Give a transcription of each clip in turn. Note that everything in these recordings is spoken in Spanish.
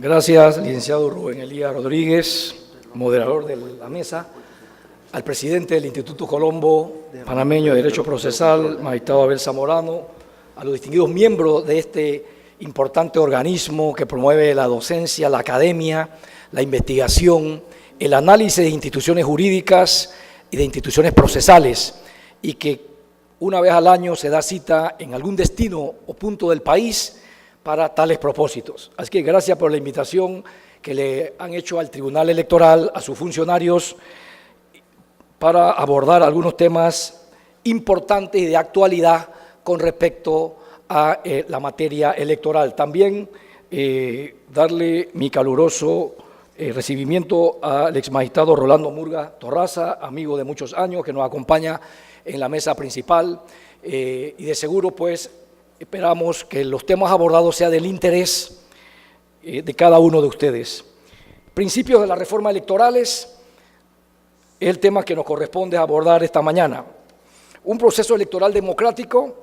Gracias, licenciado Rubén Elías Rodríguez, moderador de la mesa, al presidente del Instituto Colombo Panameño de Derecho Procesal, magistrado Abel Zamorano, a los distinguidos miembros de este importante organismo que promueve la docencia, la academia, la investigación, el análisis de instituciones jurídicas y de instituciones procesales, y que una vez al año se da cita en algún destino o punto del país para tales propósitos. Así que gracias por la invitación que le han hecho al Tribunal Electoral, a sus funcionarios, para abordar algunos temas importantes y de actualidad con respecto a la materia electoral. También darle mi caluroso recibimiento al exmagistrado Rolando Murga Torraza, amigo de muchos años, que nos acompaña en la mesa principal, y de seguro pues esperamos que los temas abordados sean del interés de cada uno de ustedes. Principios de las reformas electorales es el tema que nos corresponde abordar esta mañana. Un proceso electoral democrático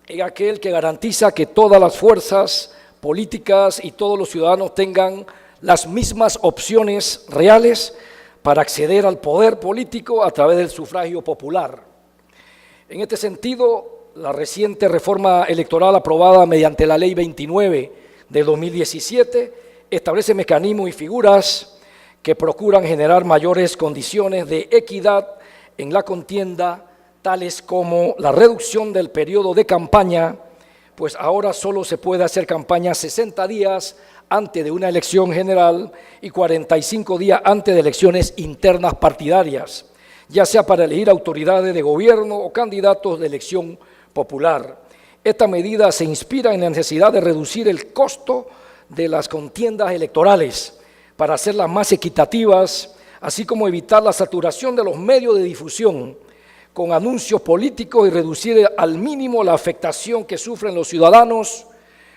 es aquel que garantiza que todas las fuerzas políticas y todos los ciudadanos tengan las mismas opciones reales para acceder al poder político a través del sufragio popular. En este sentido, la reciente reforma electoral aprobada mediante la Ley 29 de 2017 establece mecanismos y figuras que procuran generar mayores condiciones de equidad en la contienda, tales como la reducción del periodo de campaña, pues ahora solo se puede hacer campaña 60 días antes de una elección general y 45 días antes de elecciones internas partidarias, ya sea para elegir autoridades de gobierno o candidatos de elección popular. Esta medida se inspira en la necesidad de reducir el costo de las contiendas electorales para hacerlas más equitativas, así como evitar la saturación de los medios de difusión con anuncios políticos y reducir al mínimo la afectación que sufren los ciudadanos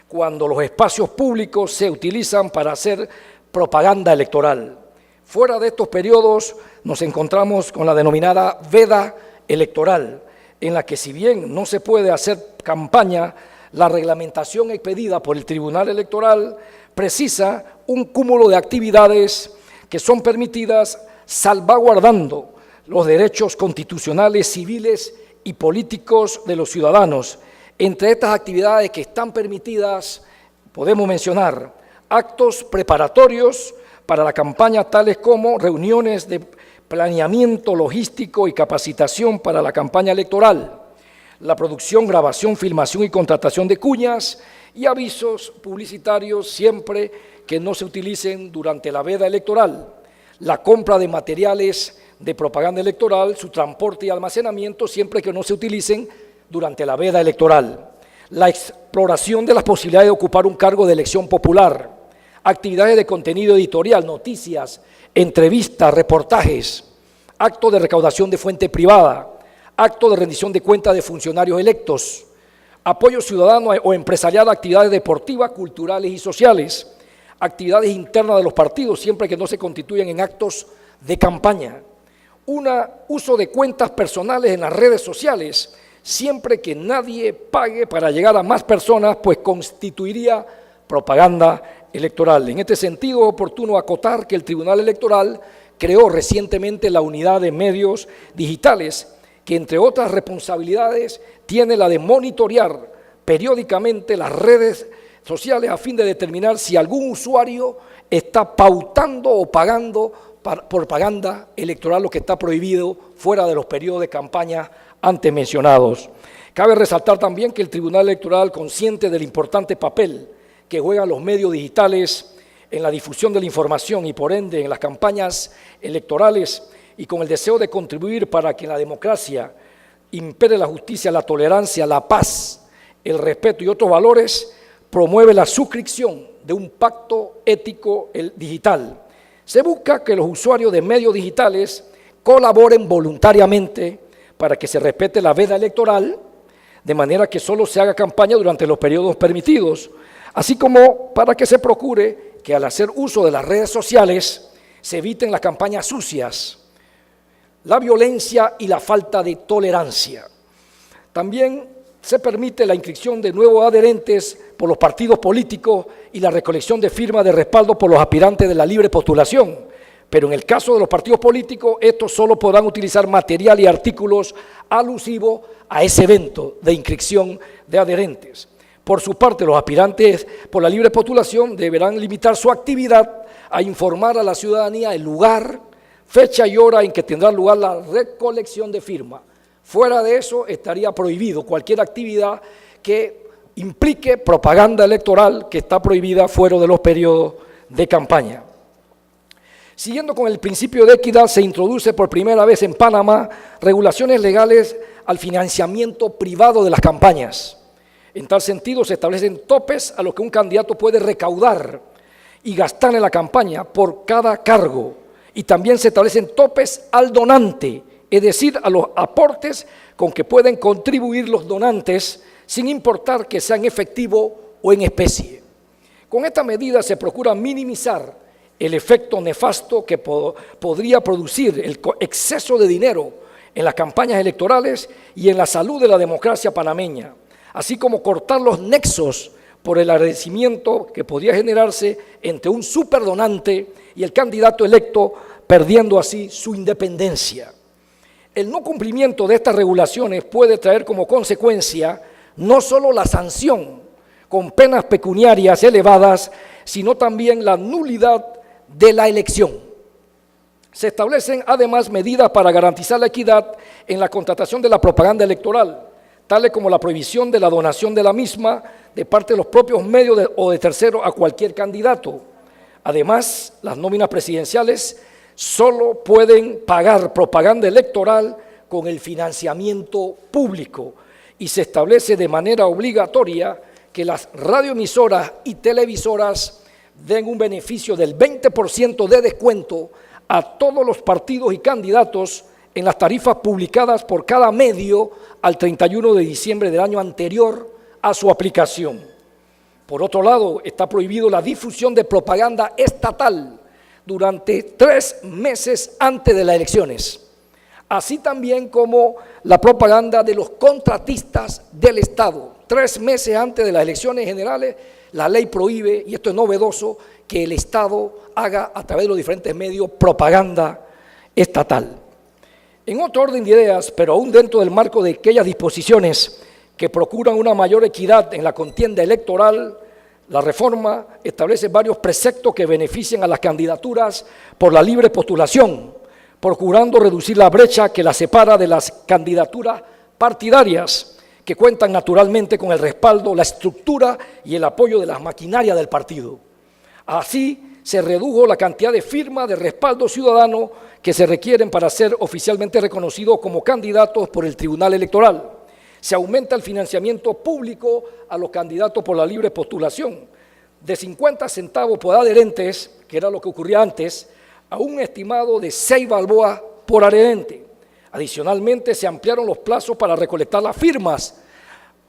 cuando los espacios públicos se utilizan para hacer propaganda electoral. Fuera de estos periodos nos encontramos con la denominada veda electoral, en la que si bien no se puede hacer campaña, la reglamentación expedida por el Tribunal Electoral precisa un cúmulo de actividades que son permitidas salvaguardando los derechos constitucionales, civiles y políticos de los ciudadanos. Entre estas actividades que están permitidas podemos mencionar actos preparatorios para la campaña, tales como reuniones de planeamiento logístico y capacitación para la campaña electoral, la producción, grabación, filmación y contratación de cuñas y avisos publicitarios siempre que no se utilicen durante la veda electoral, la compra de materiales de propaganda electoral, su transporte y almacenamiento siempre que no se utilicen durante la veda electoral, la exploración de las posibilidades de ocupar un cargo de elección popular, actividades de contenido editorial, noticias, entrevistas, reportajes, actos de recaudación de fuente privada, actos de rendición de cuentas de funcionarios electos, apoyo ciudadano o empresarial a actividades deportivas, culturales y sociales, actividades internas de los partidos, siempre que no se constituyan en actos de campaña, uso de cuentas personales en las redes sociales, siempre que nadie pague para llegar a más personas, pues constituiría propaganda electoral. En este sentido, es oportuno acotar que el Tribunal Electoral creó recientemente la Unidad de Medios Digitales, que entre otras responsabilidades tiene la de monitorear periódicamente las redes sociales a fin de determinar si algún usuario está pautando o pagando propaganda electoral, lo que está prohibido fuera de los periodos de campaña antes mencionados. Cabe resaltar también que el Tribunal Electoral, consciente del importante papel que juegan los medios digitales en la difusión de la información y por ende en las campañas electorales, y con el deseo de contribuir para que en la democracia impere la justicia, la tolerancia, la paz, el respeto y otros valores, promueve la suscripción de un pacto ético digital. Se busca que los usuarios de medios digitales colaboren voluntariamente para que se respete la veda electoral, de manera que solo se haga campaña durante los periodos permitidos, así como para que se procure que al hacer uso de las redes sociales se eviten las campañas sucias, la violencia y la falta de tolerancia. También se permite la inscripción de nuevos adherentes por los partidos políticos y la recolección de firmas de respaldo por los aspirantes de la libre postulación. Pero en el caso de los partidos políticos, estos solo podrán utilizar material y artículos alusivos a ese evento de inscripción de adherentes. Por su parte, los aspirantes por la libre postulación deberán limitar su actividad a informar a la ciudadanía el lugar, fecha y hora en que tendrá lugar la recolección de firmas. Fuera de eso, estaría prohibido cualquier actividad que implique propaganda electoral, que está prohibida fuera de los periodos de campaña. Siguiendo con el principio de equidad, se introduce por primera vez en Panamá regulaciones legales al financiamiento privado de las campañas. En tal sentido, se establecen topes a los que un candidato puede recaudar y gastar en la campaña por cada cargo. Y también se establecen topes al donante, es decir, a los aportes con que pueden contribuir los donantes, sin importar que sean efectivo o en especie. Con esta medida se procura minimizar el efecto nefasto que podría producir el exceso de dinero en las campañas electorales y en la salud de la democracia panameña, así como cortar los nexos por el agradecimiento que podría generarse entre un superdonante y el candidato electo, perdiendo así su independencia. El no cumplimiento de estas regulaciones puede traer como consecuencia no solo la sanción con penas pecuniarias elevadas, sino también la nulidad de la elección. Se establecen además medidas para garantizar la equidad en la contratación de la propaganda electoral, tales como la prohibición de la donación de la misma de parte de los propios medios o de terceros a cualquier candidato. Además, las nóminas presidenciales solo pueden pagar propaganda electoral con el financiamiento público y se establece de manera obligatoria que las radioemisoras y televisoras den un beneficio del 20% de descuento a todos los partidos y candidatos en las tarifas publicadas por cada medio al 31 de diciembre del año anterior a su aplicación. Por otro lado, está prohibido la difusión de propaganda estatal durante 3 meses antes de las elecciones, así también como la propaganda de los contratistas del Estado. 3 meses antes de las elecciones generales, la ley prohíbe, y esto es novedoso, que el Estado haga a través de los diferentes medios propaganda estatal. En otro orden de ideas, pero aún dentro del marco de aquellas disposiciones que procuran una mayor equidad en la contienda electoral, la reforma establece varios preceptos que benefician a las candidaturas por la libre postulación, procurando reducir la brecha que las separa de las candidaturas partidarias, que cuentan naturalmente con el respaldo, la estructura y el apoyo de las maquinarias del partido. Así, se redujo la cantidad de firmas de respaldo ciudadano que se requieren para ser oficialmente reconocidos como candidatos por el Tribunal Electoral. Se aumenta el financiamiento público a los candidatos por la libre postulación, de 50 centavos por adherentes, que era lo que ocurría antes, a un estimado de 6 balboas por adherente. Adicionalmente, se ampliaron los plazos para recolectar las firmas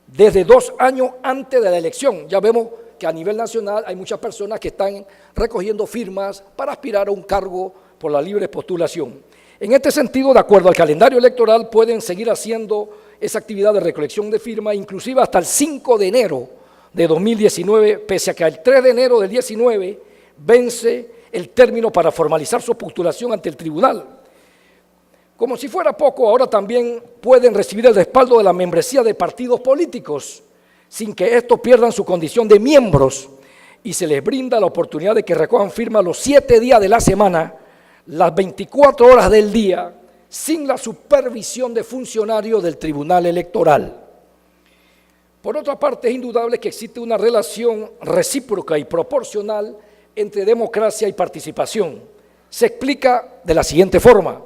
desde 2 años antes de la elección. Ya vemos que a nivel nacional hay muchas personas que están recogiendo firmas para aspirar a un cargo por la libre postulación. En este sentido, de acuerdo al calendario electoral, pueden seguir haciendo esa actividad de recolección de firmas, inclusive hasta el 5 de enero de 2019, pese a que el 3 de enero del 19 vence el término para formalizar su postulación ante el tribunal. Como si fuera poco, ahora también pueden recibir el respaldo de la membresía de partidos políticos, sin que estos pierdan su condición de miembros, y se les brinda la oportunidad de que recojan firmas los 7 días de la semana, las 24 horas del día, sin la supervisión de funcionarios del Tribunal Electoral. Por otra parte, es indudable que existe una relación recíproca y proporcional entre democracia y participación. Se explica de la siguiente forma: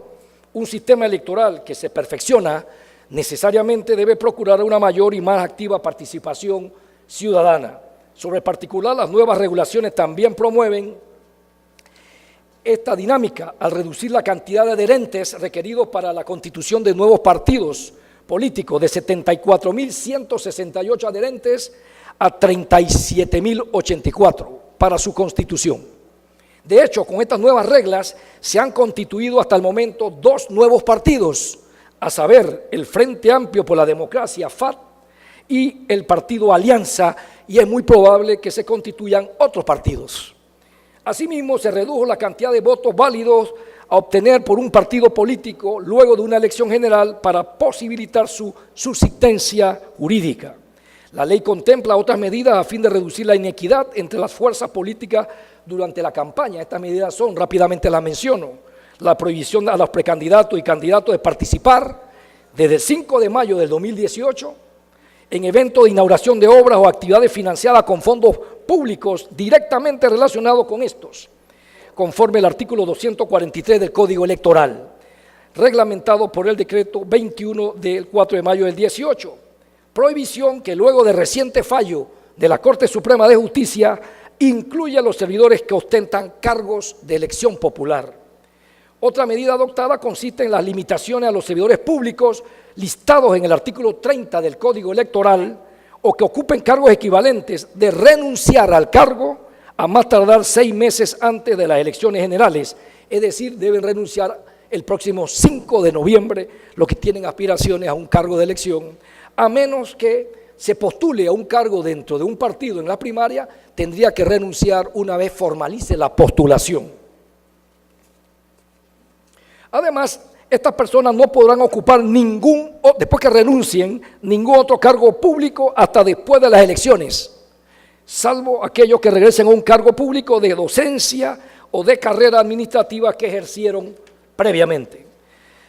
un sistema electoral que se perfecciona necesariamente debe procurar una mayor y más activa participación ciudadana. Sobre particular, las nuevas regulaciones también promueven esta dinámica al reducir la cantidad de adherentes requeridos para la constitución de nuevos partidos políticos de 74.168 adherentes a 37.084 para su constitución. De hecho, con estas nuevas reglas se han constituido hasta el momento 2 nuevos partidos, a saber, el Frente Amplio por la Democracia, FAD, y el partido Alianza, y es muy probable que se constituyan otros partidos. Asimismo, se redujo la cantidad de votos válidos a obtener por un partido político luego de una elección general para posibilitar su subsistencia jurídica. La ley contempla otras medidas a fin de reducir la inequidad entre las fuerzas políticas durante la campaña. Estas medidas son, rápidamente las menciono, la prohibición a los precandidatos y candidatos de participar desde el 5 de mayo del 2018 en eventos de inauguración de obras o actividades financiadas con fondos públicos directamente relacionados con estos, conforme al artículo 243 del Código Electoral, reglamentado por el decreto 21 del 4 de mayo del 18. Prohibición que luego de reciente fallo de la Corte Suprema de Justicia incluye a los servidores que ostentan cargos de elección popular. Otra medida adoptada consiste en las limitaciones a los servidores públicos listados en el artículo 30 del Código Electoral o que ocupen cargos equivalentes de renunciar al cargo a más tardar 6 meses antes de las elecciones generales, es decir, deben renunciar el próximo 5 de noviembre los que tienen aspiraciones a un cargo de elección, a menos que se postule a un cargo dentro de un partido en la primaria, tendría que renunciar una vez formalice la postulación. Además, estas personas no podrán ocupar después que renuncien, ningún otro cargo público hasta después de las elecciones, salvo aquellos que regresen a un cargo público de docencia o de carrera administrativa que ejercieron previamente.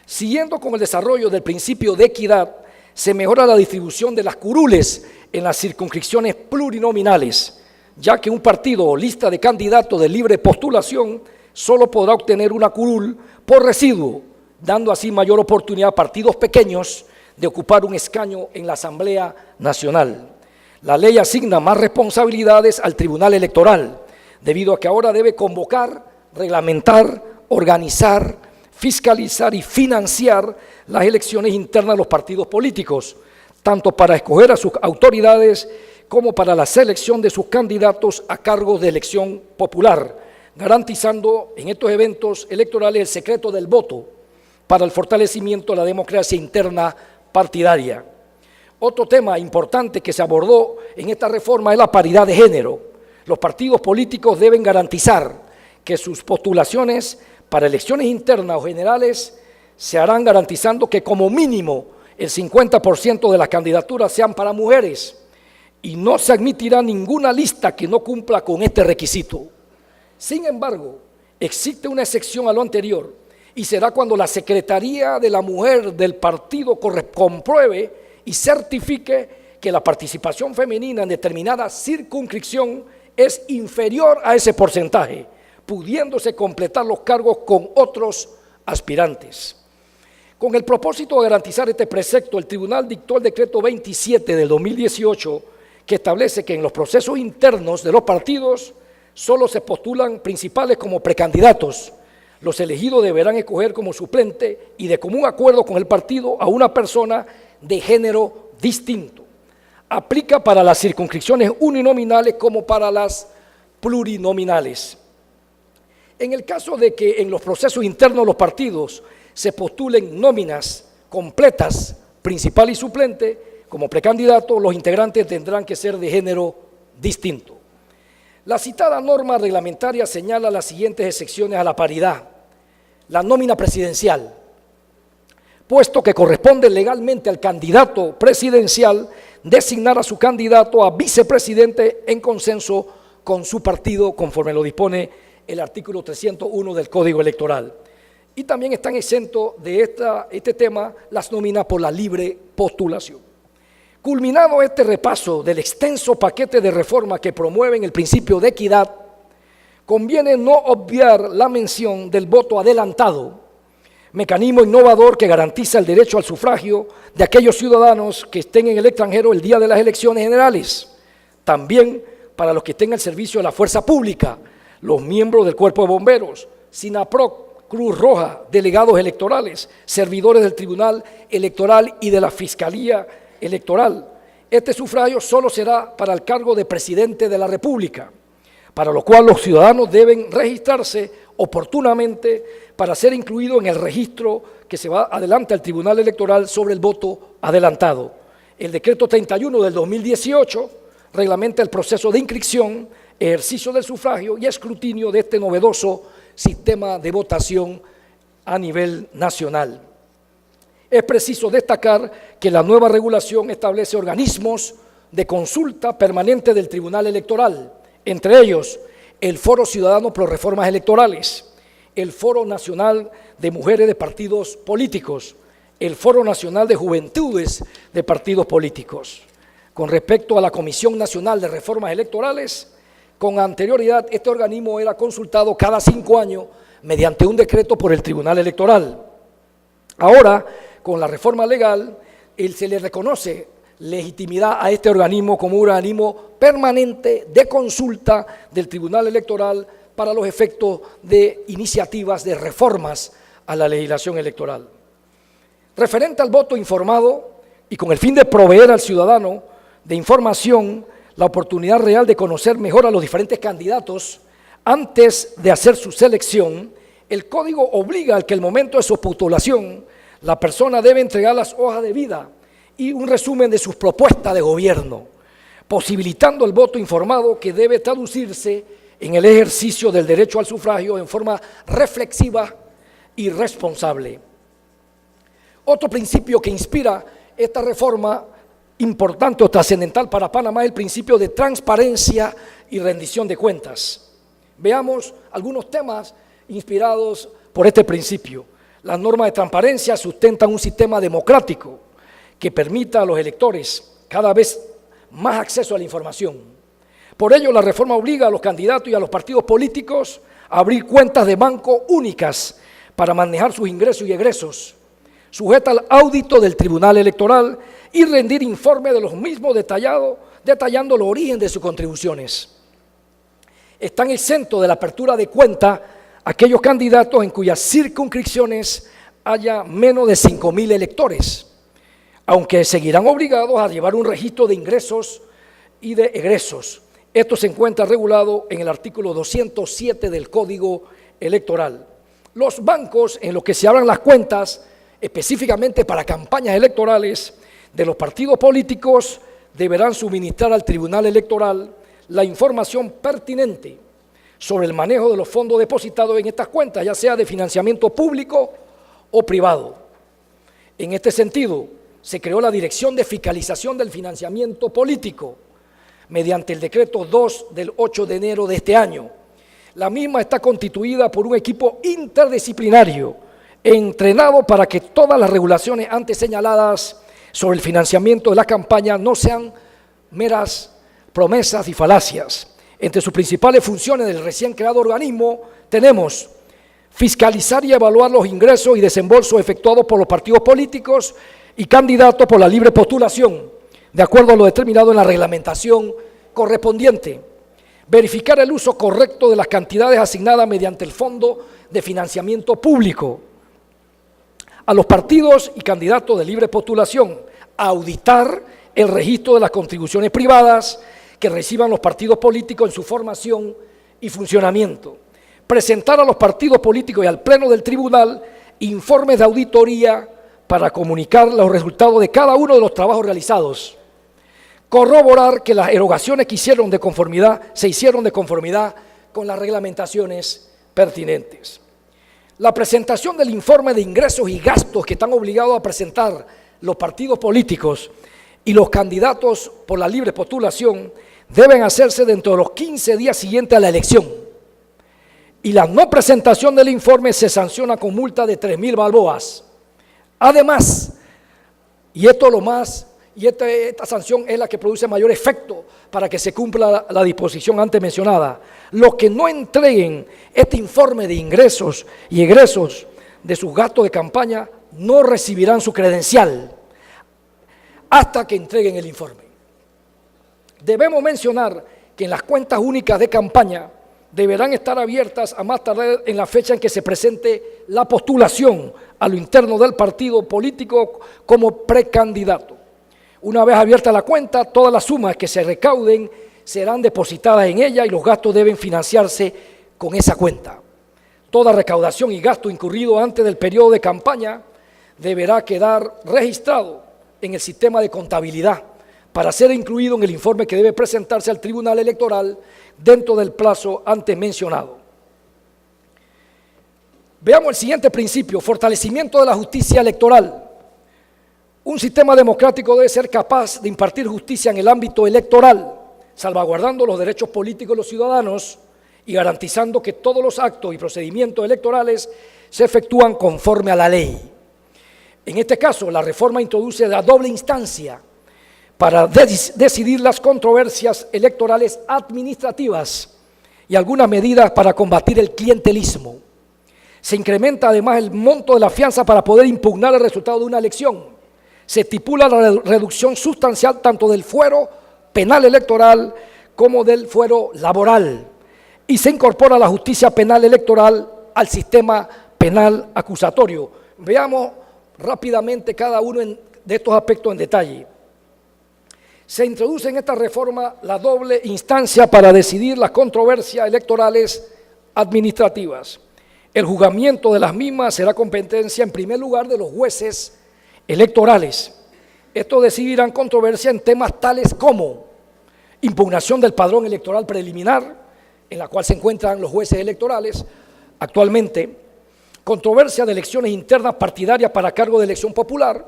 Siguiendo con el desarrollo del principio de equidad, se mejora la distribución de las curules en las circunscripciones plurinominales, ya que un partido o lista de candidatos de libre postulación solo podrá obtener una curul por residuo, dando así mayor oportunidad a partidos pequeños de ocupar un escaño en la Asamblea Nacional. La ley asigna más responsabilidades al Tribunal Electoral, debido a que ahora debe convocar, reglamentar, organizar, fiscalizar y financiar las elecciones internas de los partidos políticos, tanto para escoger a sus autoridades como para la selección de sus candidatos a cargos de elección popular, garantizando en estos eventos electorales el secreto del voto para el fortalecimiento de la democracia interna partidaria. Otro tema importante que se abordó en esta reforma es la paridad de género. Los partidos políticos deben garantizar que sus postulaciones para elecciones internas o generales se harán garantizando que como mínimo el 50% de las candidaturas sean para mujeres y no se admitirá ninguna lista que no cumpla con este requisito. Sin embargo, existe una excepción a lo anterior y será cuando la Secretaría de la Mujer del partido compruebe y certifique que la participación femenina en determinada circunscripción es inferior a ese porcentaje, pudiéndose completar los cargos con otros aspirantes. Con el propósito de garantizar este precepto, el Tribunal dictó el decreto 27 del 2018 que establece que en los procesos internos de los partidos solo se postulan principales como precandidatos. Los elegidos deberán escoger como suplente y de común acuerdo con el partido a una persona de género distinto. Aplica para las circunscripciones uninominales como para las plurinominales. En el caso de que en los procesos internos de los partidos se postulen nóminas completas, principal y suplente, como precandidato, los integrantes tendrán que ser de género distinto. La citada norma reglamentaria señala las siguientes excepciones a la paridad. La nómina presidencial, puesto que corresponde legalmente al candidato presidencial designar a su candidato a vicepresidente en consenso con su partido, conforme lo dispone el artículo 301 del Código Electoral. Y también están exentos de este tema las nóminas por la libre postulación. Culminado este repaso del extenso paquete de reformas que promueven el principio de equidad, conviene no obviar la mención del voto adelantado, mecanismo innovador que garantiza el derecho al sufragio de aquellos ciudadanos que estén en el extranjero el día de las elecciones generales, también para los que estén al servicio de la fuerza pública, los miembros del Cuerpo de Bomberos, SINAPROC, Cruz Roja, delegados electorales, servidores del Tribunal Electoral y de la Fiscalía Electoral. Este sufragio solo será para el cargo de presidente de la República, para lo cual los ciudadanos deben registrarse oportunamente para ser incluidos en el registro que se va adelante al Tribunal Electoral sobre el voto adelantado. El decreto 31 del 2018 reglamenta el proceso de inscripción, ejercicio del sufragio y escrutinio de este novedoso sistema de votación a nivel nacional. Es preciso destacar que la nueva regulación establece organismos de consulta permanente del Tribunal Electoral, entre ellos el Foro Ciudadano Pro Reformas Electorales, el Foro Nacional de Mujeres de Partidos Políticos, el Foro Nacional de Juventudes de Partidos Políticos. Con respecto a la Comisión Nacional de Reformas Electorales, con anterioridad este organismo era consultado cada 5 años mediante un decreto por el Tribunal Electoral. Ahora, con la reforma legal, se le reconoce legitimidad a este organismo como un organismo permanente de consulta del Tribunal Electoral para los efectos de iniciativas de reformas a la legislación electoral. Referente al voto informado y con el fin de proveer al ciudadano de información, la oportunidad real de conocer mejor a los diferentes candidatos antes de hacer su selección, el Código obliga al que al momento de su postulación la persona debe entregar las hojas de vida y un resumen de sus propuestas de gobierno, posibilitando el voto informado que debe traducirse en el ejercicio del derecho al sufragio en forma reflexiva y responsable. Otro principio que inspira esta reforma importante o trascendental para Panamá es el principio de transparencia y rendición de cuentas. Veamos algunos temas inspirados por este principio. Las normas de transparencia sustentan un sistema democrático que permita a los electores cada vez más acceso a la información. Por ello, la reforma obliga a los candidatos y a los partidos políticos a abrir cuentas de banco únicas para manejar sus ingresos y egresos, sujeta al audito del Tribunal Electoral y rendir informe de los mismos detallando el origen de sus contribuciones. Están exentos de la apertura de cuenta aquellos candidatos en cuyas circunscripciones haya menos de 5.000 electores, aunque seguirán obligados a llevar un registro de ingresos y de egresos. Esto se encuentra regulado en el artículo 207 del Código Electoral. Los bancos en los que se abran las cuentas específicamente para campañas electorales de los partidos políticos deberán suministrar al Tribunal Electoral la información pertinente sobre el manejo de los fondos depositados en estas cuentas, ya sea de financiamiento público o privado. En este sentido, se creó la Dirección de Fiscalización del Financiamiento Político mediante el decreto 2 del 8 de enero de este año. La misma está constituida por un equipo interdisciplinario entrenado para que todas las regulaciones antes señaladas sobre el financiamiento de la campaña no sean meras promesas y falacias. Entre sus principales funciones del recién creado organismo tenemos fiscalizar y evaluar los ingresos y desembolsos efectuados por los partidos políticos y candidatos por la libre postulación, de acuerdo a lo determinado en la reglamentación correspondiente. Verificar el uso correcto de las cantidades asignadas mediante el Fondo de Financiamiento Público a los partidos y candidatos de libre postulación. Auditar el registro de las contribuciones privadas que reciban los partidos políticos en su formación y funcionamiento. Presentar a los partidos políticos y al Pleno del Tribunal informes de auditoría para comunicar los resultados de cada uno de los trabajos realizados. Corroborar que las erogaciones que se hicieron de conformidad con las reglamentaciones pertinentes. La presentación del informe de ingresos y gastos que están obligados a presentar los partidos políticos y los candidatos por la libre postulación deben hacerse dentro de los 15 días siguientes a la elección. Y la no presentación del informe se sanciona con multa de 3.000 balboas. Además, esta sanción es la que produce mayor efecto para que se cumpla la disposición antes mencionada. Los que no entreguen este informe de ingresos y egresos de sus gastos de campaña no recibirán su credencial hasta que entreguen el informe. Debemos mencionar que en las cuentas únicas de campaña deberán estar abiertas a más tardar en la fecha en que se presente la postulación a lo interno del partido político como precandidato. Una vez abierta la cuenta, todas las sumas que se recauden serán depositadas en ella y los gastos deben financiarse con esa cuenta. Toda recaudación y gasto incurrido antes del periodo de campaña deberá quedar registrado en el sistema de contabilidad para ser incluido en el informe que debe presentarse al Tribunal Electoral dentro del plazo antes mencionado. Veamos el siguiente principio: fortalecimiento de la justicia electoral. Un sistema democrático debe ser capaz de impartir justicia en el ámbito electoral, salvaguardando los derechos políticos de los ciudadanos y garantizando que todos los actos y procedimientos electorales se efectúan conforme a la ley. En este caso, la reforma introduce la doble instancia para decidir las controversias electorales administrativas y algunas medidas para combatir el clientelismo. Se incrementa además el monto de la fianza para poder impugnar el resultado de una elección. Se estipula la reducción sustancial tanto del fuero penal electoral como del fuero laboral. Y se incorpora la justicia penal electoral al sistema penal acusatorio. Veamos rápidamente cada uno de estos aspectos en detalle. Se introduce en esta reforma la doble instancia para decidir las controversias electorales administrativas. El juzgamiento de las mismas será competencia en primer lugar de los jueces electorales. Estos decidirán controversia en temas tales como impugnación del padrón electoral preliminar, en la cual se encuentran los jueces electorales actualmente, controversia de elecciones internas partidarias para cargo de elección popular,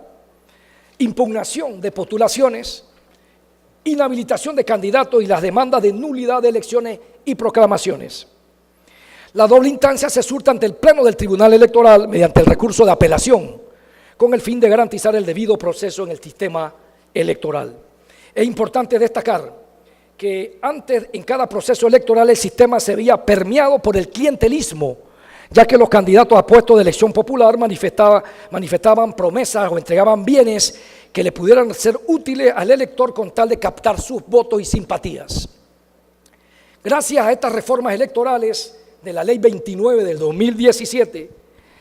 impugnación de postulaciones, inhabilitación de candidatos y las demandas de nulidad de elecciones y proclamaciones. La doble instancia se surta ante el Pleno del Tribunal Electoral mediante el recurso de apelación, con el fin de garantizar el debido proceso en el sistema electoral. Es importante destacar que antes en cada proceso electoral el sistema se veía permeado por el clientelismo, ya que los candidatos a puestos de elección popular manifestaban promesas o entregaban bienes que le pudieran ser útiles al elector con tal de captar sus votos y simpatías. Gracias a estas reformas electorales de la Ley 29 del 2017,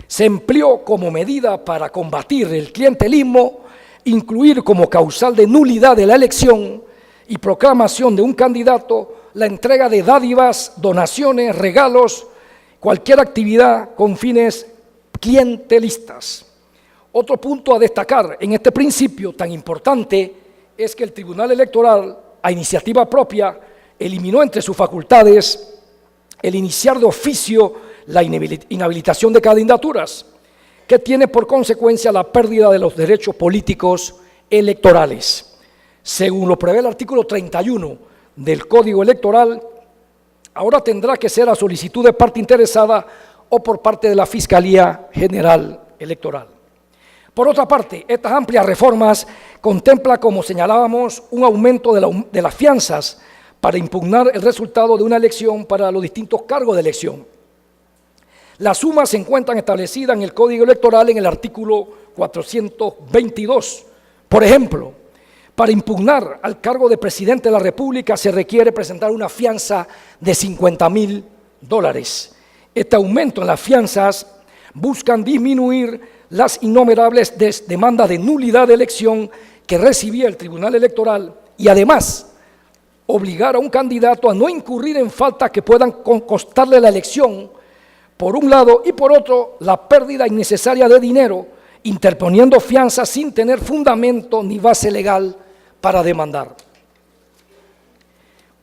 se empleó como medida para combatir el clientelismo, incluir como causal de nulidad de la elección y proclamación de un candidato la entrega de dádivas, donaciones, regalos, cualquier actividad con fines clientelistas. Otro punto a destacar en este principio tan importante es que el Tribunal Electoral, a iniciativa propia, eliminó entre sus facultades el iniciar de oficio la inhabilitación de candidaturas, que tiene por consecuencia la pérdida de los derechos políticos electorales. Según lo prevé el artículo 31 del Código Electoral, ahora tendrá que ser a solicitud de parte interesada o por parte de la Fiscalía General Electoral. Por otra parte, estas amplias reformas contemplan, como señalábamos, un aumento de las fianzas para impugnar el resultado de una elección para los distintos cargos de elección. Las sumas se encuentran establecidas en el Código Electoral en el artículo 422. Por ejemplo, para impugnar al cargo de presidente de la República se requiere presentar una fianza de $50,000. Este aumento en las fianzas buscan disminuir las innumerables demandas de nulidad de elección que recibía el Tribunal Electoral y además obligar a un candidato a no incurrir en faltas que puedan costarle la elección, por un lado, y por otro, la pérdida innecesaria de dinero, interponiendo fianzas sin tener fundamento ni base legal para demandar.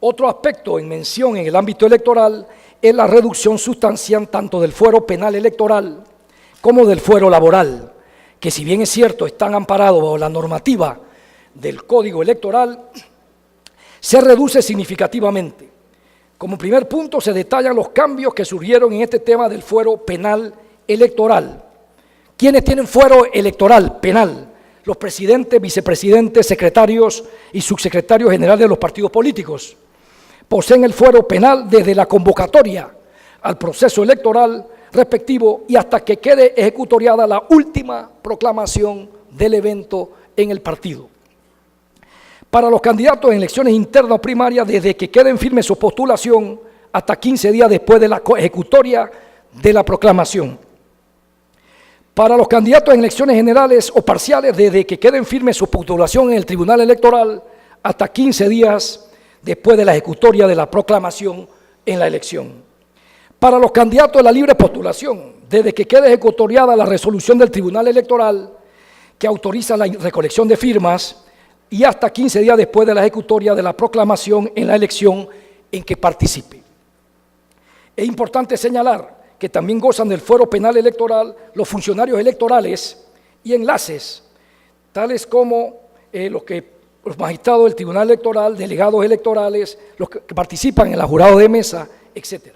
Otro aspecto en mención en el ámbito electoral es la reducción sustancial tanto del fuero penal electoral como del fuero laboral, que si bien es cierto están amparados bajo la normativa del Código Electoral, se reduce significativamente. Como primer punto se detallan los cambios que surgieron en este tema del fuero penal electoral. ¿Quiénes tienen fuero electoral penal? Los presidentes, vicepresidentes, secretarios y subsecretarios generales de los partidos políticos. Poseen el fuero penal desde la convocatoria al proceso electoral respectivo y hasta que quede ejecutoriada la última proclamación del evento en el partido. Para los candidatos en elecciones internas o primarias, desde que queden firme su postulación hasta 15 días después de la ejecutoria de la proclamación. Para los candidatos en elecciones generales o parciales, desde que queden firme su postulación en el Tribunal Electoral hasta 15 días después de la ejecutoria de la proclamación en la elección. Para los candidatos de la libre postulación, desde que quede ejecutoriada la resolución del Tribunal Electoral que autoriza la recolección de firmas y hasta 15 días después de la ejecutoria de la proclamación en la elección en que participe. Es importante señalar que también gozan del fuero penal electoral los funcionarios electorales y enlaces, tales como los magistrados del Tribunal Electoral, delegados electorales, los que participan en la jurado de mesa, etc.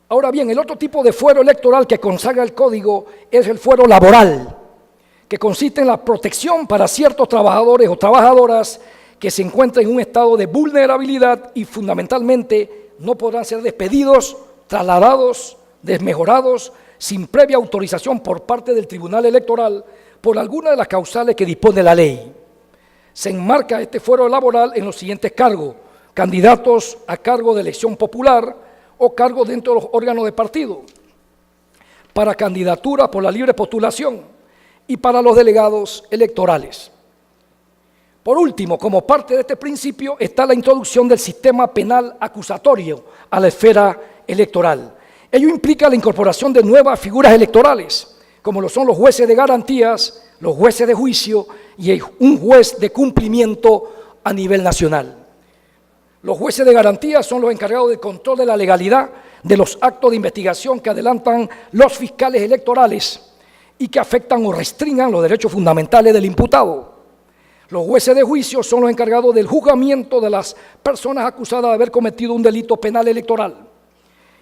Ahora bien, el otro tipo de fuero electoral que consagra el Código es el fuero laboral, que consiste en la protección para ciertos trabajadores o trabajadoras que se encuentran en un estado de vulnerabilidad y fundamentalmente no podrán ser despedidos, trasladados, desmejorados, sin previa autorización por parte del Tribunal Electoral por alguna de las causales que dispone la ley. Se enmarca este fuero laboral en los siguientes cargos: candidatos a cargo de elección popular o cargos dentro de los órganos de partido, para candidatura por la libre postulación y para los delegados electorales. Por último, como parte de este principio está la introducción del sistema penal acusatorio a la esfera electoral. Ello implica la incorporación de nuevas figuras electorales, como lo son los jueces de garantías, los jueces de juicio y un juez de cumplimiento a nivel nacional. Los jueces de garantías son los encargados del control de la legalidad de los actos de investigación que adelantan los fiscales electorales y que afectan o restringan los derechos fundamentales del imputado. Los jueces de juicio son los encargados del juzgamiento de las personas acusadas de haber cometido un delito penal electoral.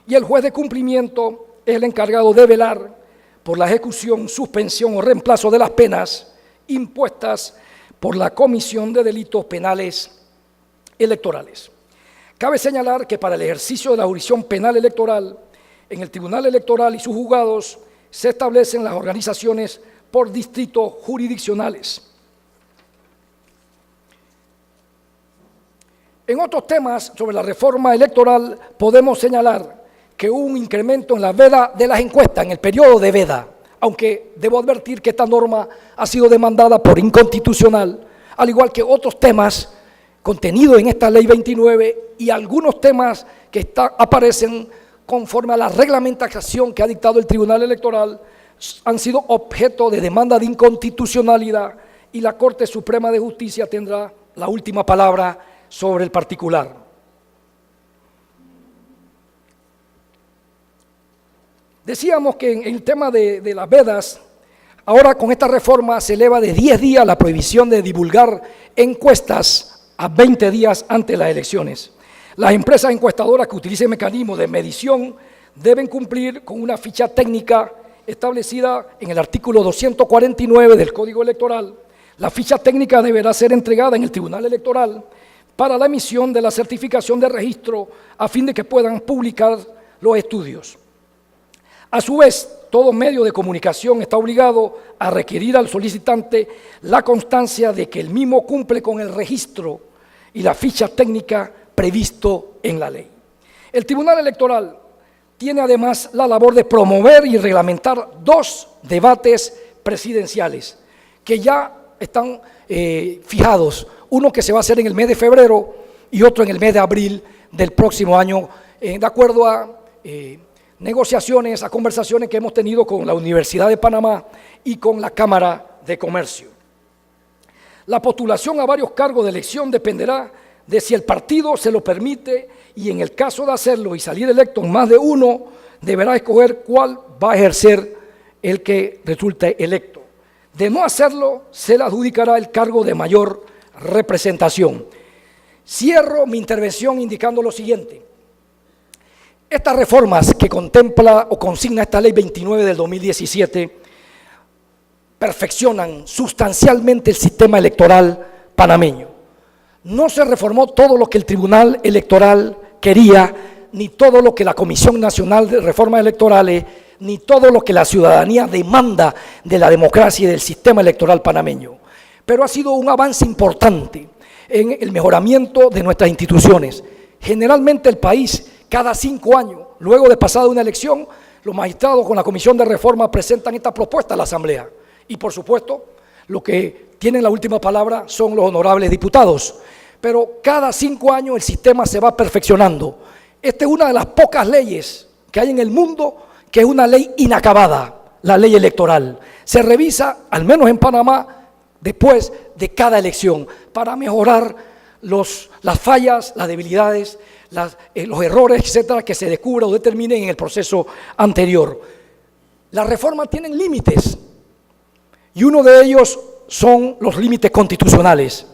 Y el juez de cumplimiento es el encargado de velar por la ejecución, suspensión o reemplazo de las penas impuestas por la comisión de delitos penales electorales. Cabe señalar que para el ejercicio de la jurisdicción penal electoral, en el Tribunal Electoral y sus juzgados se establecen las organizaciones por distritos jurisdiccionales. En otros temas sobre la reforma electoral podemos señalar que hubo un incremento en la veda de las encuestas, en el periodo de veda, aunque debo advertir que esta norma ha sido demandada por inconstitucional, al igual que otros temas contenidos en esta Ley 29 y algunos temas que aparecen conforme a la reglamentación que ha dictado el Tribunal Electoral han sido objeto de demanda de inconstitucionalidad y la Corte Suprema de Justicia tendrá la última palabra sobre el particular. Decíamos que en el tema de las vedas, ahora con esta reforma se eleva de 10 días la prohibición de divulgar encuestas a 20 días antes de las elecciones. Las empresas encuestadoras que utilicen mecanismos de medición deben cumplir con una ficha técnica establecida en el artículo 249 del Código Electoral. La ficha técnica deberá ser entregada en el Tribunal Electoral para la emisión de la certificación de registro a fin de que puedan publicar los estudios. A su vez, todo medio de comunicación está obligado a requerir al solicitante la constancia de que el mismo cumple con el registro y la ficha técnica previsto en la ley. El Tribunal Electoral tiene además la labor de promover y reglamentar 2 debates presidenciales que ya están fijados, uno que se va a hacer en el mes de febrero y otro en el mes de abril del próximo año, de acuerdo a negociaciones, a conversaciones que hemos tenido con la Universidad de Panamá y con la Cámara de Comercio. La postulación a varios cargos de elección dependerá de si el partido se lo permite y en el caso de hacerlo y salir electo en más de uno, deberá escoger cuál va a ejercer el que resulte electo. De no hacerlo, se le adjudicará el cargo de mayor representación. Cierro mi intervención indicando lo siguiente. Estas reformas que contempla o consigna esta Ley 29 del 2017 perfeccionan sustancialmente el sistema electoral panameño. No se reformó todo lo que el Tribunal Electoral quería, ni todo lo que la Comisión Nacional de Reformas Electorales, ni todo lo que la ciudadanía demanda de la democracia y del sistema electoral panameño. Pero ha sido un avance importante en el mejoramiento de nuestras instituciones. Generalmente el país, cada 5 años, luego de pasada una elección, los magistrados con la Comisión de Reforma presentan esta propuesta a la Asamblea. Y por supuesto, lo que tienen la última palabra son los honorables diputados. Pero cada 5 años el sistema se va perfeccionando. Esta es una de las pocas leyes que hay en el mundo que es una ley inacabada. la ley electoral. Se revisa, al menos en Panamá, después de cada elección, para mejorar las fallas, las debilidades, los errores, etcétera, que se descubran o determinen en el proceso anterior. Las reformas tienen límites y uno de ellos son los límites constitucionales.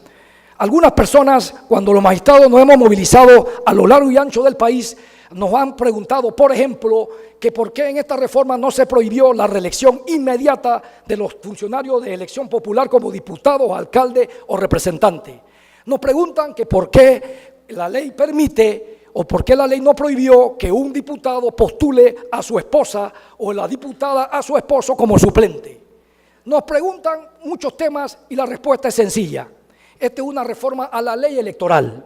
Algunas personas, cuando los magistrados nos hemos movilizado a lo largo y ancho del país, nos han preguntado, por ejemplo, que por qué en esta reforma no se prohibió la reelección inmediata de los funcionarios de elección popular como diputados, alcaldes o representantes. Nos preguntan que por qué la ley permite o por qué la ley no prohibió que un diputado postule a su esposa o la diputada a su esposo como suplente. Nos preguntan muchos temas y la respuesta es sencilla. Esta es una reforma a la ley electoral.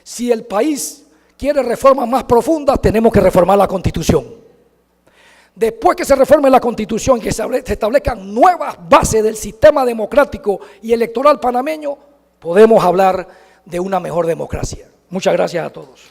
Si el país quiere reformas más profundas, tenemos que reformar la Constitución. Después que se reforme la Constitución y que se establezcan nuevas bases del sistema democrático y electoral panameño, podemos hablar de una mejor democracia. Muchas gracias a todos.